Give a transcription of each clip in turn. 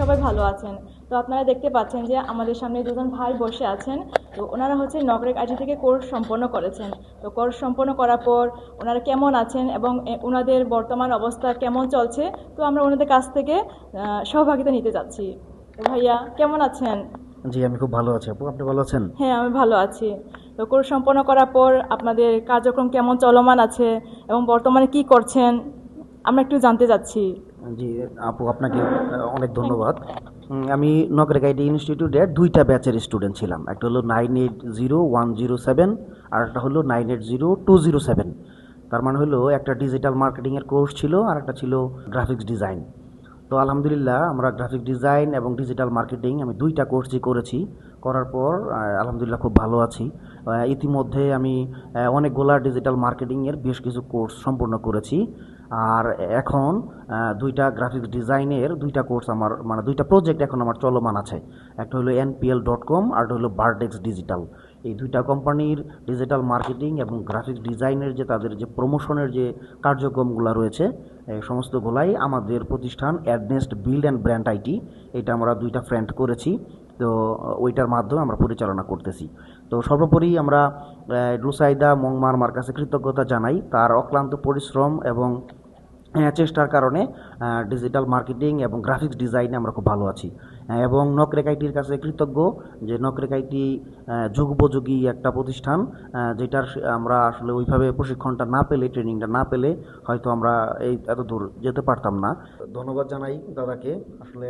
সবাই ভালো আছেন। তো আপনারা দেখতে পাচ্ছেন যে আমাদের সামনে দুজন ভাই বসে আছেন। তো ওনারা হচ্ছে নকরেক আইটি থেকে কোর্স সম্পন্ন করেছেন। তো কোর্স সম্পন্ন করার পর ওনারা কেমন আছেন এবং ওনাদের বর্তমান অবস্থা কেমন চলছে, তো আমরা ওনাদের কাছ থেকে সহভাগিতা নিতে যাচ্ছি। তো ভাইয়া কেমন আছেন? জি, আমি খুব ভালো আছি। আপু, আপনি ভালো আছেন? হ্যাঁ, আমি ভালো আছি। তো কোর্স সম্পন্ন করার পর আপনাদের কার্যক্রম কেমন চলমান আছে এবং বর্তমানে কি করছেন আমরা একটু জানতে চাচ্ছি। জি, আপু আপনাকে অনেক থ্যাংক ধন্যবাদ। আমি নকরেক আইটি ইনস্টিটিউটের ২টা ব্যাচের স্টুডেন্ট ছিলাম। একটা হলো 980107 আর একটা হলো 980207। তার মানে হলো একটা ডিজিটাল মার্কেটিংয়ের কোর্স ছিল আর একটা ছিল গ্রাফিক্স ডিজাইন। তো আলহামদুলিল্লাহ আমরা গ্রাফিক ডিজাইন এবং ডিজিটাল মার্কেটিং আমি ২টা কোর্সই করেছি। করার পর আলহামদুলিল্লাহ খুব ভালো আছি। ইতিমধ্যে আমি অনেকগুলা ডিজিটাল মার্কেটিংয়ের বেশ কিছু কোর্স সম্পূর্ণ করেছি। আর এখন ২টা গ্রাফিক্স ডিজাইনের ২টা কোর্স আমার মানে ২টা প্রজেক্ট এখন আমার চলমান আছে। একটা হলো npl.com আর একটা হলো বারডেক্স ডিজিটাল। এই ২টা কোম্পানির ডিজিটাল মার্কেটিং এবং গ্রাফিক্স ডিজাইনের যে তাদের যে প্রমোশনের যে কার্যক্রমগুলো রয়েছে, এই সমস্তগুলাই আমাদের প্রতিষ্ঠান অ্যাডনেস্ট বিল্ড অ্যান্ড ব্র্যান্ড আইটি, এটা আমরা ২টা ফ্রেন্ড করেছি। তো ওইটার মাধ্যমে আমরা পরিচালনা করতেছি। তো সর্বোপরি আমরা রুসাইদা মংমার কাছে কৃতজ্ঞতা জানাই তার অক্লান্ত পরিশ্রম এবং চেষ্টার কারণে ডিজিটাল মার্কেটিং এবং গ্রাফিক্স ডিজাইনে আমরা খুব ভালো আছি। এবং নকরেক আইটির কাছে কৃতজ্ঞ যে নকরেক আইটি যুগোপযোগী একটা প্রতিষ্ঠান, যেটার আমরা আসলে ওইভাবে প্রশিক্ষণটা না পেলে, ট্রেনিংটা না পেলে হয়তো আমরা এই এত দূর যেতে পারতাম না। ধন্যবাদ জানাই দাদাকে আসলে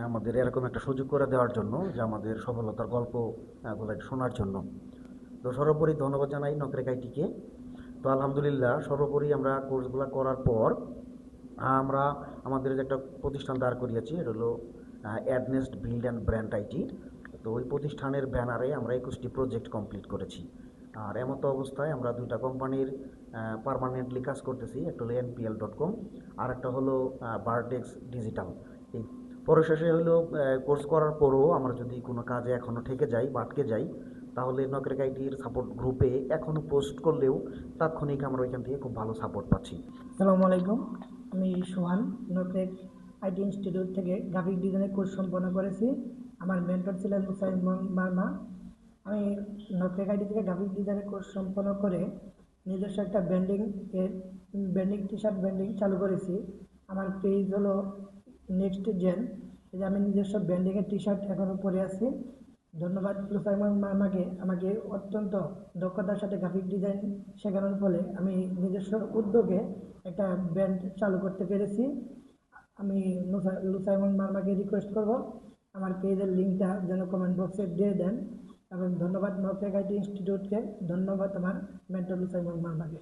আমাদের এরকম একটা সুযোগ করে দেওয়ার জন্য, যে আমাদের সফলতার গল্প গুলো শোনার জন্য। তো সর্বোপরি ধন্যবাদ জানাই নকরেক আইটিকে। তো আলহামদুলিল্লাহ সর্বোপরি আমরা কোর্সগুলো করার পর আমরা আমাদের যে একটা প্রতিষ্ঠান দাঁড় করিয়েছি, এটা হলো অ্যাডনেস্ট বিল্ড অ্যান্ড ব্র্যান্ড আইটি। তো ওই প্রতিষ্ঠানের ব্যানারে আমরা ২১টি প্রজেক্ট কমপ্লিট করেছি। আর এমতো অবস্থায় আমরা ২টা কোম্পানির পার্মানেন্টলি কাজ করতেছি। একটা হলো npl.com আর একটা হলো বারডেক্স ডিজিটাল। এই পরিশেষে হলো কোর্স করার পরও আমরা যদি কোনো কাজে এখনও ঠেকে যাই বা আটকে যাই, তাহলে নকরেক আইটির সাপোর্ট গ্রুপে এখনও পোস্ট করলেও তাৎক্ষণিক আমরা ওইখান থেকে খুব ভালো সাপোর্ট পাচ্ছি। আসসালামু আলাইকুম। আমি সোহান, নকরেক আইটি ইনস্টিটিউট থেকে গ্রাফিক ডিজাইনের কোর্স সম্পন্ন করেছি। আমার মেন্টর ছিলেন মুসাইন মার্মা। আমি নকরেক আইটি থেকে গ্রাফিক ডিজাইনের কোর্স সম্পন্ন করে নিজস্ব একটা ব্র্যান্ডিং টি শার্ট ব্র্যান্ডিং চালু করেছি। আমার পেজ হলো নেক্সট জেন। এই যে আমি নিজস্ব ব্র্যান্ডিংয়ের টি শার্ট এখনও পরে আছি। ধন্যবাদ লুসাইমন মার্মাকে, আমাকে অত্যন্ত দক্ষতার সাথে গ্রাফিক ডিজাইন শেখানোর ফলে আমি নিজস্ব উদ্যোগে একটা ব্র্যান্ড চালু করতে পেরেছি। আমি লুসাইমন মার্মাকে রিকোয়েস্ট করব আমার পেজের লিঙ্কটা যেন কমেন্ট বক্সে দিয়ে দেন। এবং ধন্যবাদ নকরেক আইটি ইনস্টিটিউটকে, ধন্যবাদ আমার মেন্টর লুসাইমন মার্মাকে।